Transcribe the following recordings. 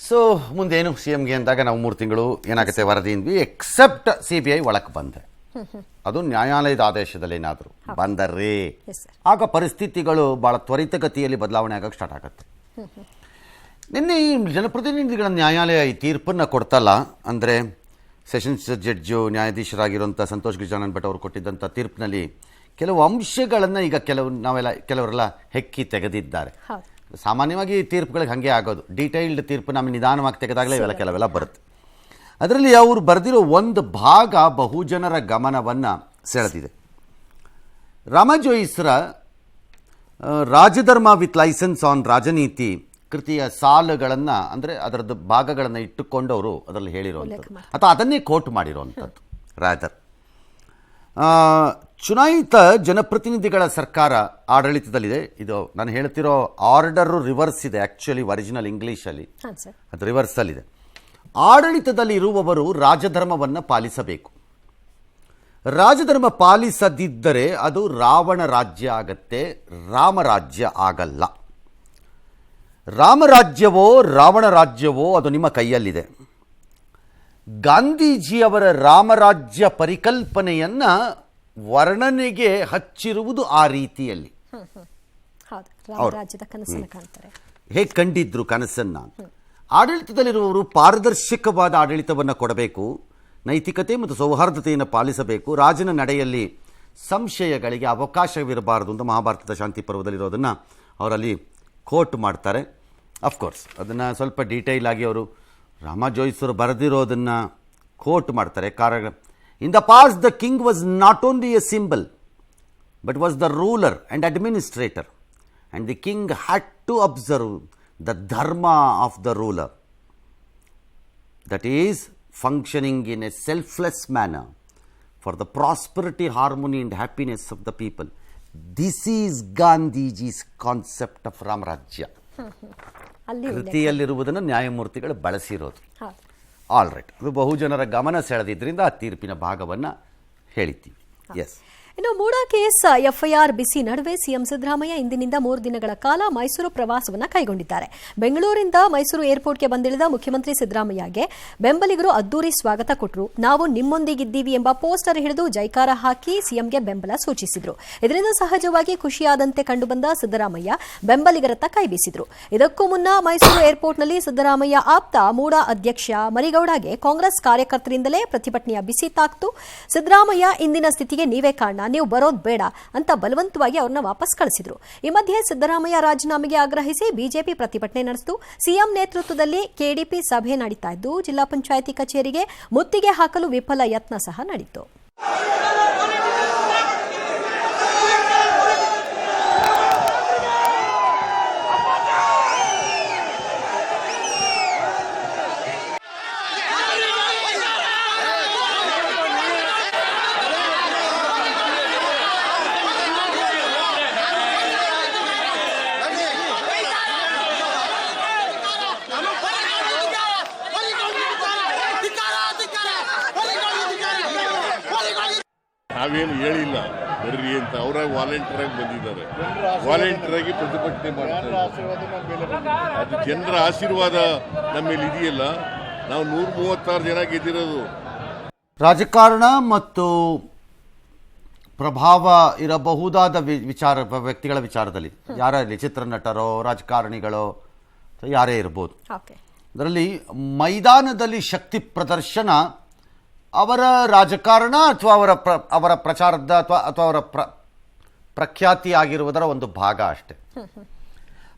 So ಮುಂದೇನು C ಎಂಗೆ ಅಂದಾಗ ನಾವು 3 ತಿಂಗಳು ಏನಾಗುತ್ತೆ ವರದಿಯಿಂದ್ವಿ ಎಕ್ಸೆಪ್ಟ್ CBI ಒಳಕ್ಕೆ ಬಂದರೆ ಅದು ನ್ಯಾಯಾಲಯದ ಆದೇಶದಲ್ಲಿ ಏನಾದರೂ ಬಂದರೆ ಆಗ ಪರಿಸ್ಥಿತಿಗಳು ಭಾಳ ತ್ವರಿತಗತಿಯಲ್ಲಿ ಬದಲಾವಣೆ ಆಗೋಕ್ಕೆ ಸ್ಟಾರ್ಟ್ ಆಗುತ್ತೆ. ನಿನ್ನೆ ಈ ಜನಪ್ರತಿನಿಧಿಗಳ ನ್ಯಾಯಾಲಯ ಈ ತೀರ್ಪನ್ನು ಕೊಡ್ತಲ್ಲ, ಅಂದರೆ ಸೆಷನ್ಸ್ ಜಡ್ಜು ನ್ಯಾಯಾಧೀಶರಾಗಿರುವಂಥ ಸಂತೋಷ್ ಗಜಾನನ್ ಭಟ್ ಅವರು ಕೊಟ್ಟಿದ್ದಂಥ ತೀರ್ಪಿನಲ್ಲಿ ಕೆಲವು ಅಂಶಗಳನ್ನು ಈಗ ಕೆಲವರೆಲ್ಲ ಹೆಕ್ಕಿ ತೆಗೆದಿದ್ದಾರೆ. ಸಾಮಾನ್ಯವಾಗಿ ತೀರ್ಪುಗಳಿಗೆ ಹಾಗೆ ಆಗೋದು, ಡೀಟೈಲ್ಡ್ ತೀರ್ಪು ನಮಗೆ ನಿಧಾನವಾಗಿ ತೆಗೆದಾಗಲೇ ಕೆಲವೆಲ್ಲ ಬರುತ್ತೆ. ಅದರಲ್ಲಿ ಅವರು ಬರೆದಿರೋ ಒಂದು ಭಾಗ ಬಹುಜನರ ಗಮನವನ್ನು ಸೆಳೆದಿದೆ. ರಾಮಜೋಯಿಸ್ರ ರಾಜಧರ್ಮ ವಿತ್ ಲೈಸೆನ್ಸ್ ಆನ್ ರಾಜನೀತಿ ಕೃತಿಯ ಸಾಲುಗಳನ್ನು, ಅಂದರೆ ಅದರದ್ದು ಭಾಗಗಳನ್ನು ಇಟ್ಟುಕೊಂಡು ಅವರು ಅದರಲ್ಲಿ ಹೇಳಿರುವಂಥದ್ದು ಅಥವಾ ಅದನ್ನೇ ಕೋಟ್ ಮಾಡಿರುವಂಥದ್ದು. ರಾದರ್ ಚುನಾಯಿತ ಜನಪ್ರತಿನಿಧಿಗಳ ಸರ್ಕಾರ ಆಡಳಿತದಲ್ಲಿದೆ. ಇದು ನಾನು ಹೇಳ್ತಿರೋ ಆರ್ಡರು ರಿವರ್ಸ್ ಇದೆ, ಆ್ಯಕ್ಚುಲಿ ಒರಿಜಿನಲ್ ಇಂಗ್ಲೀಷಲ್ಲಿ ಅದು ರಿವರ್ಸಲ್ಲಿದೆ. ಆಡಳಿತದಲ್ಲಿ ಇರುವವರು ರಾಜಧರ್ಮವನ್ನು ಪಾಲಿಸಬೇಕು. ರಾಜಧರ್ಮ ಪಾಲಿಸದಿದ್ದರೆ ಅದು ರಾವಣ ರಾಜ್ಯ ಆಗತ್ತೆ, ರಾಮರಾಜ್ಯ ಆಗಲ್ಲ. ರಾಮರಾಜ್ಯವೋ ರಾವಣ ರಾಜ್ಯವೋ ಅದು ನಿಮ್ಮ ಕೈಯಲ್ಲಿದೆ. ಗಾಂಧೀಜಿಯವರ ರಾಮರಾಜ್ಯ ಪರಿಕಲ್ಪನೆಯನ್ನು ವರ್ಣನೆಗೆ ಹಚ್ಚಿರುವುದು ಆ ರೀತಿಯಲ್ಲಿ. ಹೇಗೆ ಕಂಡಿದ್ರು ಕನಸನ್ನು? ಆಡಳಿತದಲ್ಲಿರುವವರು ಪಾರದರ್ಶಕವಾದ ಆಡಳಿತವನ್ನು ಕೊಡಬೇಕು, ನೈತಿಕತೆ ಮತ್ತು ಸೌಹಾರ್ದತೆಯನ್ನು ಪಾಲಿಸಬೇಕು, ರಾಜನ ನಡೆಯಲ್ಲಿ ಸಂಶಯಗಳಿಗೆ ಅವಕಾಶವಿರಬಾರದು ಅಂತ ಮಹಾಭಾರತದ ಶಾಂತಿ ಪರ್ವದಲ್ಲಿರೋದನ್ನು ಅವರಲ್ಲಿ ಕೋಟ್ ಮಾಡ್ತಾರೆ. ಅಫ್ಕೋರ್ಸ್ ಅದನ್ನು ಸ್ವಲ್ಪ ಡೀಟೈಲ್ ಆಗಿ ಅವರು ರಾಮಜೋಯಿಸರು ಬರೆದಿರೋದನ್ನು ಕೋಟ್ ಮಾಡ್ತಾರೆ. ಕಾರಣ in the past the king was not only a symbol but was the ruler and administrator and the king had to observe the dharma of the ruler, that is functioning in a selfless manner for the prosperity, harmony and happiness of the people. This is Gandhiji's concept of Ramrajya. ಕೃತಿಯಲ್ಲಿರುವುದನ್ನು ನ್ಯಾಯಮೂರ್ತಿಗಳು ಬಳಸಿರೋದು. All right, ಅದು ಬಹುಜನರ ಗಮನ ಸೆಳೆದಿದ್ದರಿಂದ ಆ ತೀರ್ಪಿನ ಭಾಗವನ್ನು ಹೇಳಿದ್ದೀವಿ. S. ಇನ್ನು MUDA case FIR ಬಿಸಿ ನಡುವೆ CM Siddaramaiah ಇಂದಿನಿಂದ 3 ದಿನಗಳ ಕಾಲ ಮೈಸೂರು ಪ್ರವಾಸವನ್ನು ಕೈಗೊಂಡಿದ್ದಾರೆ. ಬೆಂಗಳೂರಿಂದ ಮೈಸೂರು ಏರ್ಪೋರ್ಟ್ಗೆ ಬಂದಿಳಿದ ಮುಖ್ಯಮಂತ್ರಿ ಸಿದ್ದರಾಮಯ್ಯಗೆ ಬೆಂಬಲಿಗರು ಅದ್ದೂರಿ ಸ್ವಾಗತ ಕೊಟ್ಟರು. ನಾವು ನಿಮ್ಮೊಂದಿಗಿದ್ದೀವಿ ಎಂಬ ಪೋಸ್ಟರ್ ಹಿಡಿದು ಜೈಕಾರ ಹಾಕಿ ಸಿಎಂಗೆ ಬೆಂಬಲ ಸೂಚಿಸಿದರು. ಇದರಿಂದ ಸಹಜವಾಗಿ ಖುಷಿಯಾದಂತೆ ಕಂಡುಬಂದ ಸಿದ್ದರಾಮಯ್ಯ ಬೆಂಬಲಿಗರತ್ತ ಕೈ ಬೀಸಿದರು. ಇದಕ್ಕೂ ಮುನ್ನ ಮೈಸೂರು ಏರ್ಪೋರ್ಟ್ನಲ್ಲಿ ಸಿದ್ದರಾಮಯ್ಯ ಆಪ್ತ ಮೂಡಾ ಅಧ್ಯಕ್ಷ ಮರಿಗೌಡಗೆ ಕಾಂಗ್ರೆಸ್ ಕಾರ್ಯಕರ್ತರಿಂದಲೇ ಪ್ರತಿಭಟನೆಯ ಬಿಸಿ ತಾಕ್ತು. ಸಿದ್ದರಾಮಯ್ಯ ಇಂದಿನ ಸ್ಥಿತಿಗೆ ನೀವೇ ಕಾರಣ, ನೀವು ಬರೋದು ಬೇಡ ಅಂತ ಬಲವಂತವಾಗಿ ಅವ್ರನ್ನ ವಾಪಸ್ ಕಳಿಸಿದ್ರು. ಈ ಮಧ್ಯೆ ಸಿದ್ದರಾಮಯ್ಯ ರಾಜೀನಾಮೆಗೆ ಆಗ್ರಹಿಸಿ ಬಿಜೆಪಿ ಪ್ರತಿಭಟನೆ ನಡೆಸಿತು. ಸಿಎಂ ನೇತೃತ್ವದಲ್ಲಿ ಕೆಡಿಪಿ ಸಭೆ ನಡೀತಾ ಇದ್ದು ಜಿಲ್ಲಾ ಪಂಚಾಯಿತಿ ಕಚೇರಿಗೆ ಮುತ್ತಿಗೆ ಹಾಕಲು ವಿಫಲ ಯತ್ನ ಸಹ ನಡೆಯಿತು. ನಾವೇನು ಹೇಳಿಲ್ಲ ಬರ್ರಿ ಅಂತ, ಅವರಾಗಿ ವಾಲಂಟಿಯರ್ ಆಗಿ ಬಂದಿದ್ದಾರೆ. ವಾಲಂಟಿಯರ್ ಆಗಿ ಪ್ರತಿಭಟನೆ ಮಾಡ್ತಾರೆ. ಅದು ಜನರ ಆಶೀರ್ವಾದ ನಮ್ಮ ಮೇಲೆ ಇದೆಯಲ್ಲ, ನಾವು 136 ಜನ ಗೆದ್ದಿರೋದು. ರಾಜಕಾರಣ ಮತ್ತು ಪ್ರಭಾವ ಇರಬಹುದಾದ ವ್ಯಕ್ತಿಗಳ ವಿಚಾರದಲ್ಲಿ ಯಾರೇ ಇರಲಿ, ಚಿತ್ರನಟರೋ ರಾಜಕಾರಣಿಗಳೋ ಯಾರೇ ಇರ್ಬೋದು, ಅದರಲ್ಲಿ ಮೈದಾನದಲ್ಲಿ ಶಕ್ತಿ ಪ್ರದರ್ಶನ ಅವರ ರಾಜಕಾರಣ ಅಥವಾ ಅವರ ಪ್ರಚಾರದ ಅಥವಾ ಅವರ ಪ್ರಖ್ಯಾತಿ ಆಗಿರುವುದರ ಒಂದು ಭಾಗ ಅಷ್ಟೆ.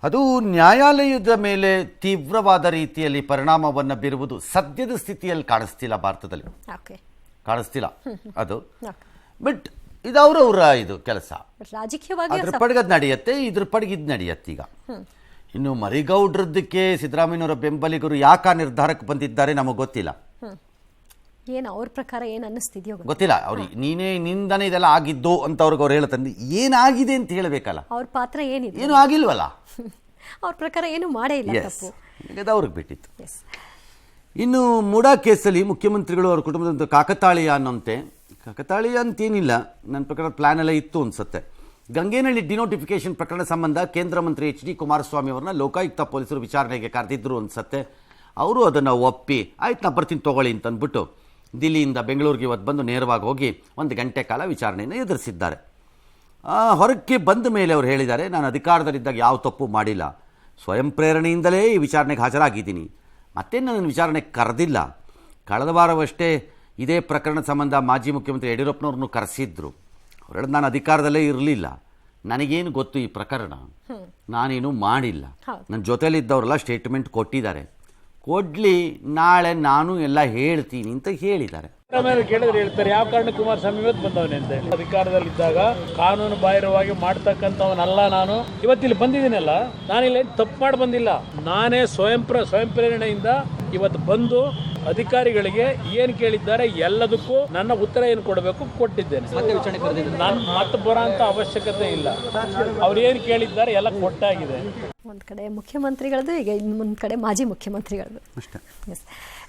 ಅದು ನ್ಯಾಯಾಲಯದ ಮೇಲೆ ತೀವ್ರವಾದ ರೀತಿಯಲ್ಲಿ ಪರಿಣಾಮವನ್ನು ಬೀರುವುದು ಸದ್ಯದ ಸ್ಥಿತಿಯಲ್ಲಿ ಕಾಣಿಸ್ತಿಲ್ಲ, ಭಾರತದಲ್ಲಿ ಕಾಣಿಸ್ತಿಲ್ಲ ಅದು. ಬಟ್ ಇದು ಅವರವರ ಇದು ಕೆಲಸ, ಅದ್ರ ಪಡೆಗೆ ಅದು ನಡೆಯುತ್ತೆ, ಇದ್ರ ಪಡೆಗೆ ಇದು ನಡೆಯುತ್ತೆ. ಈಗ ಇನ್ನು ಮರಿಗೌಡ್ರದ್ದಕ್ಕೆ ಸಿದ್ದರಾಮಯ್ಯನವರ ಬೆಂಬಲಿಗರು ಯಾಕೆ ನಿರ್ಧಾರಕ್ಕೆ ಬಂದಿದ್ದಾರೆ ನಮಗೆ ಗೊತ್ತಿಲ್ಲ. ಏನು ಅವ್ರ ಪ್ರಕಾರ ಏನು ಅನ್ನಿಸ್ತಿದೆಯೋ ಗೊತ್ತಿಲ್ಲ. ಅವ್ರಿಗೆ ನೀನೇ ನಿಂದನೆ ಇದೆಲ್ಲ ಆಗಿದ್ದು ಅಂತ ಅವ್ರು ಹೇಳ್ತಾರೆ. ಏನಾಗಿದೆ ಅಂತ ಹೇಳಬೇಕಲ್ಲ, ಅವ್ರ ಪಾತ್ರ ಏನಿದೆ, ಏನು ಆಗಿಲ್ವಲ್ಲ, ಅವ್ರ ಪ್ರಕಾರ ಏನು ಮಾಡೇ ಇಲ್ಲ, ಅದು ಅವ್ರಿಗೆ ಬಿಟ್ಟಿತ್ತು. ಇನ್ನು ಮೂಡಾ ಕೇಸಲ್ಲಿ ಮುಖ್ಯಮಂತ್ರಿಗಳು ಅವ್ರ ಕುಟುಂಬದ ಕಾಕತಾಳೀಯ ಅನ್ನೋಂತೆ, ಕಾಕತಾಳೀಯ ಅಂತೇನಿಲ್ಲ, ನನ್ನ ಪ್ರಕಾರ ಪ್ಲಾನ್ ಎಲ್ಲ ಇತ್ತು ಅನ್ಸುತ್ತೆ. ಗಂಗೇನಹಳ್ಳಿ ಡಿನೋಟಿಫಿಕೇಶನ್ ಪ್ರಕರಣ ಸಂಬಂಧ ಕೇಂದ್ರ ಮಂತ್ರಿ HD ಕುಮಾರಸ್ವಾಮಿ ಅವರನ್ನ ಲೋಕಾಯುಕ್ತ ಪೊಲೀಸರು ವಿಚಾರಣೆಗೆ ಕರೆದಿದ್ರು ಅನ್ಸುತ್ತೆ. ಅವರು ಅದನ್ನು ಒಪ್ಪಿ ಆಯ್ತು ನಾ ಬರ್ತೀನಿ ತೊಗೊಳ್ಳಿ ಅಂತಂದ್ಬಿಟ್ಟು ದಿಲ್ಲಿಯಿಂದ ಬೆಂಗಳೂರಿಗೆ ಇವತ್ತು ಬಂದು ನೇರವಾಗಿ ಹೋಗಿ 1 ಗಂಟೆ ಕಾಲ ವಿಚಾರಣೆಯನ್ನು ಎದುರಿಸಿದ್ದಾರೆ. ಹೊರಕ್ಕೆ ಬಂದ ಮೇಲೆ ಅವರು ಹೇಳಿದ್ದಾರೆ, ನಾನು ಅಧಿಕಾರದಲ್ಲಿದ್ದಾಗ ಯಾವ ತಪ್ಪು ಮಾಡಿಲ್ಲ, ಸ್ವಯಂ ಪ್ರೇರಣೆಯಿಂದಲೇ ಈ ವಿಚಾರಣೆಗೆ ಹಾಜರಾಗಿದ್ದೀನಿ, ಮತ್ತೆ ನನ್ನ ವಿಚಾರಣೆಗೆ ಕರೆದಿಲ್ಲ. ಕಳೆದ ವಾರವಷ್ಟೇ ಇದೇ ಪ್ರಕರಣ ಸಂಬಂಧ ಮಾಜಿ ಮುಖ್ಯಮಂತ್ರಿ ಯಡಿಯೂರಪ್ಪನವ್ರನ್ನು ಕರೆಸಿದ್ರು. ಅವ್ರು ಹೇಳಿದ್ರು, ನಾನು ಅಧಿಕಾರದಲ್ಲೇ ಇರಲಿಲ್ಲ, ನನಗೇನು ಗೊತ್ತು ಈ ಪ್ರಕರಣ, ನಾನೇನು ಮಾಡಿಲ್ಲ. ನನ್ನ ಜೊತೆಲಿದ್ದವರೆಲ್ಲ ಸ್ಟೇಟ್ಮೆಂಟ್ ಕೊಟ್ಟಿದ್ದಾರೆ, ಕೊಡ್ಲಿ, ನಾಳೆ ನಾನು ಎಲ್ಲ ಹೇಳ್ತೀನಿ ಅಂತ ಹೇಳಿದ್ದಾರೆ. ಕೇಳಿದ್ರೆ ಹೇಳ್ತಾರೆ, ಯಾವ ಕಾರಣ ಕುಮಾರಸ್ವಾಮಿ ಇವತ್ತು ಬಂದವನೇ ಅಂತ ಹೇಳಿ. ಅಧಿಕಾರದಲ್ಲಿದ್ದಾಗ ಕಾನೂನು ಬಾಹಿರವಾಗಿ ಮಾಡ್ತಕ್ಕಂಥವನಲ್ಲ ನಾನು. ಇವತ್ತಿಲ್ಲಿ ಬಂದಿದ್ದೀನಲ್ಲ, ನಾನಿಲ್ಲಿ ತಪ್ಪು ಮಾಡಿ ಬಂದಿಲ್ಲ, ನಾನೇ ಸ್ವಯಂ ಪ್ರೇರಣೆಯಿಂದ ಇವತ್ತು ಬಂದು ಅಧಿಕಾರಿಗಳಿಗೆ ಏನು ಕೇಳಿದ್ದಾರೆ ಎಲ್ಲದಕ್ಕೂ ನನ್ನ ಉತ್ತರ ಏನು ಕೊಡಬೇಕು ಕೊಟ್ಟಿದ್ದೇನೆ. ನಾನು ಮತ್ತೆ ಬರೋ ಅಂತ ಅವಶ್ಯಕತೆ ಇಲ್ಲ. ಅವ್ರು ಏನು ಕೇಳಿದ್ದಾರೆ ಎಲ್ಲ ಕೊಟ್ಟಾಗಿದೆ. ಒಂದು ಕಡೆ ಮುಖ್ಯಮಂತ್ರಿಗಳದ್ದು, ಈಗ ಇನ್ನೊಂದು ಕಡೆ ಮಾಜಿ ಮುಖ್ಯಮಂತ್ರಿಗಳದ್ದು ಅಷ್ಟೇ.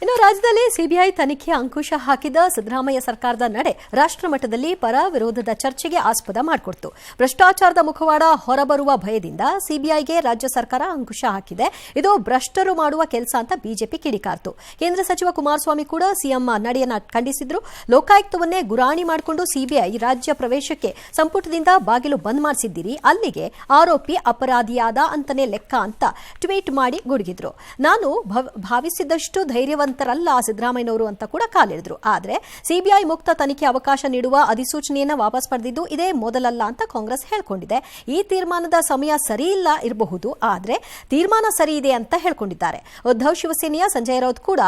ಇನ್ನು ರಾಜ್ಯದಲ್ಲಿ ಸಿಬಿಐ ತನಿಖೆ ಅಂಕುಶ ಹಾಕಿದ ಸಿದ್ದರಾಮಯ್ಯ ಸರ್ಕಾರದ ನಡೆ ರಾಷ್ಟ್ರ ಮಟ್ಟದಲ್ಲಿ ಪರ ವಿರೋಧದ ಚರ್ಚೆಗೆ ಆಸ್ಪದ ಮಾಡಿಕೊಡ್ತು. ಭ್ರಷ್ಟಾಚಾರದ ಮುಖವಾಡ ಹೊರಬರುವ ಭಯದಿಂದ ಸಿಬಿಐಗೆ ರಾಜ್ಯ ಸರ್ಕಾರ ಅಂಕುಶ ಹಾಕಿದೆ. ಇದು ಭ್ರಷ್ಟರು ಮಾಡುವ ಕೆಲಸ ಅಂತ ಬಿಜೆಪಿ ಕಿಡಿಕಾರ್ತು. ಕೇಂದ್ರ ಸಚಿವ ಕುಮಾರಸ್ವಾಮಿ ಕೂಡ ಸಿಎಂ ನಡೆಯನ್ನ ಖಂಡಿಸಿದ್ರು. ಲೋಕಾಯುಕ್ತವನ್ನೇ ಗುರಾಣಿ ಮಾಡಿಕೊಂಡು ಸಿಬಿಐ ರಾಜ್ಯ ಪ್ರವೇಶಕ್ಕೆ ಸಂಪುಟದಿಂದ ಬಾಗಿಲು ಬಂದ್ ಮಾಡಿಸಿದ್ದೀರಿ, ಅಲ್ಲಿಗೆ ಆರೋಪಿ ಅಪರಾಧಿಯಾದ ಅಂತಾನೆ ಲೆಕ್ಕ ಅಂತ ಟ್ವೀಟ್ ಮಾಡಿ ಗುಡುಗಿದ್ರು. ನಾನು ಭಾವಿಸಿದಷ್ಟು ಧೈರ್ಯವಂತರಲ್ಲ ಸಿದ್ದರಾಮಯ್ಯನವರು ಅಂತ ಕೂಡ ಕಾಲೆಳೆದ್ರು. ಆದರೆ ಸಿಬಿಐ ಮುಕ್ತ ತನಿಖೆ ಅವಕಾಶ ನೀಡುವ ಅಧಿಸೂಚನೆಯನ್ನ ವಾಪಸ್ ಪಡೆದಿದ್ದು ಇದೇ ಮೊದಲಲ್ಲ ಅಂತ ಕಾಂಗ್ರೆಸ್ ಹೇಳ್ಕೊಂಡಿದೆ. ಈ ತೀರ್ಮಾನದ ಸಮಯ ಸರಿ ಇಲ್ಲ ಇರಬಹುದು, ಆದರೆ ತೀರ್ಮಾನ ಸರಿ ಇದೆ ಅಂತ ಹೇಳ್ಕೊಂಡಿದ್ದಾರೆ. ಉದ್ಧವ್ ಶಿವಸೇನೆಯ ಸಂಜಯ್ ರೌತ್ ಕೂಡ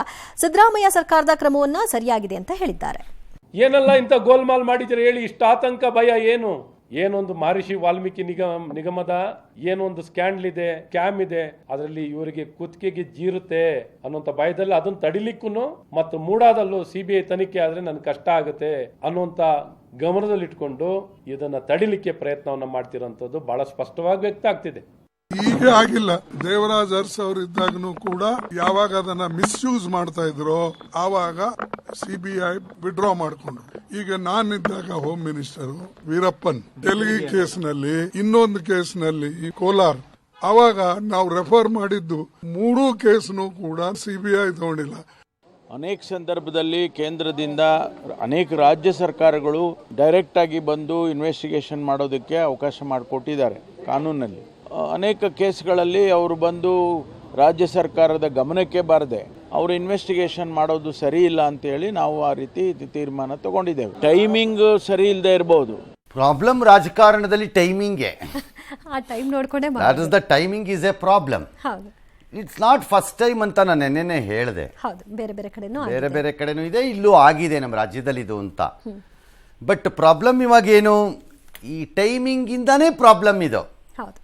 ಸಿದ್ದರಾಮಯ್ಯ ಸರ್ಕಾರದ ಕ್ರಮವನ್ನ ಸರಿಯಾಗಿದೆ ಅಂತ ಹೇಳಿದ್ದಾರೆ. ಏನೆಲ್ಲ ಇಂಥ ಗೋಲ್ಮಾಲ್ ಮಾಡಿದ್ರೆ ಹೇಳಿ, ಇಷ್ಟ ಆತಂಕ ಭಯ ಏನು? ಏನೊಂದು ಮಹರ್ಷಿ ವಾಲ್ಮೀಕಿ ನಿಗಮದ ಏನೊಂದು ಸ್ಕ್ಯಾಂಡಲ್ ಇದೆ, ಕ್ಯಾಮ್ ಇದೆ, ಅದರಲ್ಲಿ ಇವರಿಗೆ ಕುತ್ತಿಗೆಗೆ ಜೀರುತ್ತೆ ಅನ್ನುವಂತ ಭಯದಲ್ಲಿ ಅದನ್ನು ತಡಿಲಿಕ್ಕೂ ಮತ್ತು ಮೂಡಾದಲ್ಲೂ ಸಿಬಿಐ ತನಿಖೆ ಆದ್ರೆ ನನ್ಗೆ ಕಷ್ಟ ಆಗುತ್ತೆ ಅನ್ನುವಂತ ಗಮನದಲ್ಲಿಟ್ಕೊಂಡು ಇದನ್ನ ತಡಿಲಿಕ್ಕೆ ಪ್ರಯತ್ನವನ್ನ ಮಾಡ್ತಿರೋಂಥದ್ದು ಬಹಳ ಸ್ಪಷ್ಟವಾಗಿ ವ್ಯಕ್ತ ಆಗ್ತಿದೆ. ಈಗ ಆಗಿಲ್ಲ, ದೇವರಾಜ್ ಅರಸ್ ಅವರು ಇದ್ದಾಗನು ಕೂಡ ಯಾವಾಗ ಅದನ್ನ ಮಿಸ್ಯೂಸ್ ಮಾಡ್ತಾ ಇದ್ರು ಆವಾಗ ಸಿಬಿಐ ವಿಡ್ರಾ ಮಾಡಿಕೊಂಡು, ಈಗ ನಾನಿದ್ದಾಗ ಹೋಮ್ ಮಿನಿಸ್ಟರ್ ವೀರಪ್ಪನ್ ತೆಲುಗಿ ಕೇಸ್ನಲ್ಲಿ, ಇನ್ನೊಂದು ಕೇಸ್ನಲ್ಲಿ ಕೋಲಾರ್, ಅವಾಗ ನಾವು ರೆಫರ್ ಮಾಡಿದ್ದು 3 ಕೇಸ್ನು ಕೂಡ ಸಿಬಿಐ ತಗೊಂಡಿಲ್ಲ. ಅನೇಕ ಸಂದರ್ಭದಲ್ಲಿ ಕೇಂದ್ರದಿಂದ ಅನೇಕ ರಾಜ್ಯ ಸರ್ಕಾರಗಳು ಡೈರೆಕ್ಟ್ ಆಗಿ ಬಂದು ಇನ್ವೆಸ್ಟಿಗೇಷನ್ ಮಾಡೋದಕ್ಕೆ ಅವಕಾಶ ಮಾಡಿಕೊಟ್ಟಿದ್ದಾರೆ ಕಾನೂನಲ್ಲಿ. ಅನೇಕ ಕೇಸ್ಗಳಲ್ಲಿ ಅವರು ಬಂದು ರಾಜ್ಯ ಸರ್ಕಾರದ ಗಮನಕ್ಕೆ ಬಾರದೆ ಅವರು ಇನ್ವೆಸ್ಟಿಗೇಷನ್ ಮಾಡೋದು ಸರಿ ಇಲ್ಲ ಅಂತ ಹೇಳಿ ನಾವು ಆ ರೀತಿ ತೀರ್ಮಾನ ತಗೊಂಡಿದ್ದೇವೆ. ಟೈಮಿಂಗ್ ಸರಿ ಇಲ್ಲದೆ ಇರಬಹುದು. ಪ್ರಾಬ್ಲಮ್ ರಾಜಕಾರಣದಲ್ಲಿ ಟೈಮಿಂಗ್ಗೆ, ಆ ಟೈಮ್ ನೋಡ್ಕೊಂಡೇ that is the timing is a problem. ಹೌದು, ಇಟ್ಸ್ ನಾಟ್ ಫಸ್ಟ್ ಟೈಮ್ ಅಂತ ನಾನು ನೆನ್ನೆನೆ ಹೇಳಿದೆ. ಹೌದು, ಬೇರೆ ಬೇರೆ ಕಡೆನೂ ಇದೆ, ಇಲ್ಲೂ ಆಗಿದೆ ನಮ್ಮ ರಾಜ್ಯದಲ್ಲಿ ಇದು ಅಂತ. ಬಟ್ ಪ್ರಾಬ್ಲಮ್ ಇವಾಗ ಏನು, ಈ ಟೈಮಿಂಗ್ ಇಂದಾನೇ ಪ್ರಾಬ್ಲಮ್ ಇದು. ಹೌದು,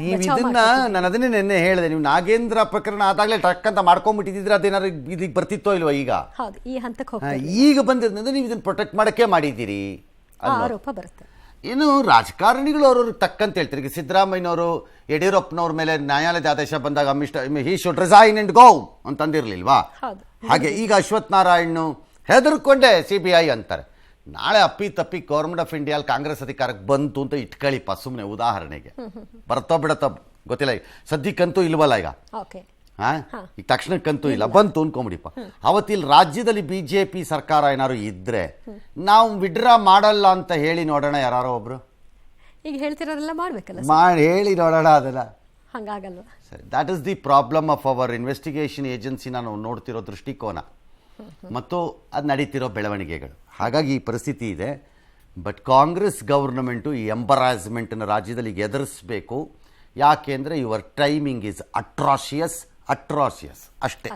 ನೀವು ಇದನ್ನ ನಾನು ಅದನ್ನೇ ನೆನ್ನೆ ಹೇಳಿದೆ, ನೀವು ನಾಗೇಂದ್ರ ಪ್ರಕರಣ ಆದಾಗಲೇ ಟಕ್ ಅಂತ ಮಾಡ್ಕೊಂಡ್ಬಿಟ್ಟಿದ್ರೆ ಅದೇನಾದ್ರು ಇದಕ್ಕೆ ಬರ್ತಿತ್ತೋ ಇಲ್ವಾ? ಈಗ ಈ ಹಂತಕ್ಕೆ ಈಗ ಬಂದಿರೋದ್ರಿಂದ ನೀವು ಇದನ್ನ ಪ್ರೊಟೆಕ್ಟ್ ಮಾಡಕ್ಕೆ ಮಾಡಿದ್ದೀರಿ ಆರೋಪ ಬರುತ್ತೆ. ಏನು ರಾಜಕಾರಣಿಗಳು ಅವ್ರವ್ರಿಗೆ ತಕ್ಕಂತ ಹೇಳ್ತಾರೆ. ಈಗ ಸಿದ್ದರಾಮಯ್ಯನವರು ಯಡಿಯೂರಪ್ಪನವ್ರ ಮೇಲೆ ನ್ಯಾಯಾಲಯದ ಆದೇಶ ಬಂದಾಗ he should resign and go ಅಂತಂದಿರ್ಲಿಲ್ವಾ? ಹಾಗೆ ಈಗ ಅಶ್ವಥ್ ನಾರಾಯಣ್ ಹೆದರ್ಕೊಂಡೆ ಸಿಬಿಐ ಅಂತಾರೆ. ನಾಳೆ ಅಪ್ಪಿ ತಪ್ಪಿ ಗೌರ್ಮೆಂಟ್ ಆಫ್ ಇಂಡಿಯಾ ಕಾಂಗ್ರೆಸ್ ಅಧಿಕಾರಕ್ಕೆ ಬಂತು ಅಂತ ಇಟ್ಕೊಳ್ಳಿಪ್ಪ, ಸುಮ್ಮನೆ ಉದಾಹರಣೆಗೆ ಬರ್ತೋ ಬಿಡತ್ತೋ ಗೊತ್ತಿಲ್ಲ, ಸದ್ಯಕ್ಕಂತೂ ಇಲ್ವಲ್ಲ ಈಗ, ಈಗ ತಕ್ಷಣಕ್ಕಂತೂ ಇಲ್ಲ, ಬಂತು ಅನ್ಕೊಂಬಿಡಿಪ್ಪ. ಅವತ್ತಿಲ್ಲಿ ರಾಜ್ಯದಲ್ಲಿ ಬಿಜೆಪಿ ಸರ್ಕಾರ ಏನಾದ್ರು ಇದ್ರೆ ನಾವು ವಿಡ್ರಾ ಮಾಡಲ್ಲ ಅಂತ ಹೇಳಿ ನೋಡೋಣ, ಯಾರೋ ಒಬ್ರು ಈಗ ಹೇಳ್ತಿರೋದೆಲ್ಲ ಮಾಡ್ಬೇಕಲ್ಲ, ಹೇಳಿ ನೋಡೋಣ, ಅದೆಲ್ಲ ಹಂಗಾಗಲ್ವ? ಸರಿ, that is the problem of our investigation ಏಜೆನ್ಸಿನ ನಾವು ನೋಡ್ತಿರೋ ದೃಷ್ಟಿಕೋನ ಮತ್ತು ಅದು ನಡೀತಿರೋ ಬೆಳವಣಿಗೆಗಳು. ಹಾಗಾಗಿ ಈ ಪರಿಸ್ಥಿತಿ ಇದೆ. ಬಟ್ ಕಾಂಗ್ರೆಸ್ ಗವರ್ನಮೆಂಟು ಈ ಎಂಬರಾಸ್ಮೆಂಟನ್ನು ರಾಜ್ಯದಲ್ಲಿ ಎದುರಿಸಬೇಕು. ಯಾಕೆಂದರೆ ಯುವರ್ ಟೈಮಿಂಗ್ ಈಸ್ ಅಟ್ರಾಷಿಯಸ್ ಅಷ್ಟೇ.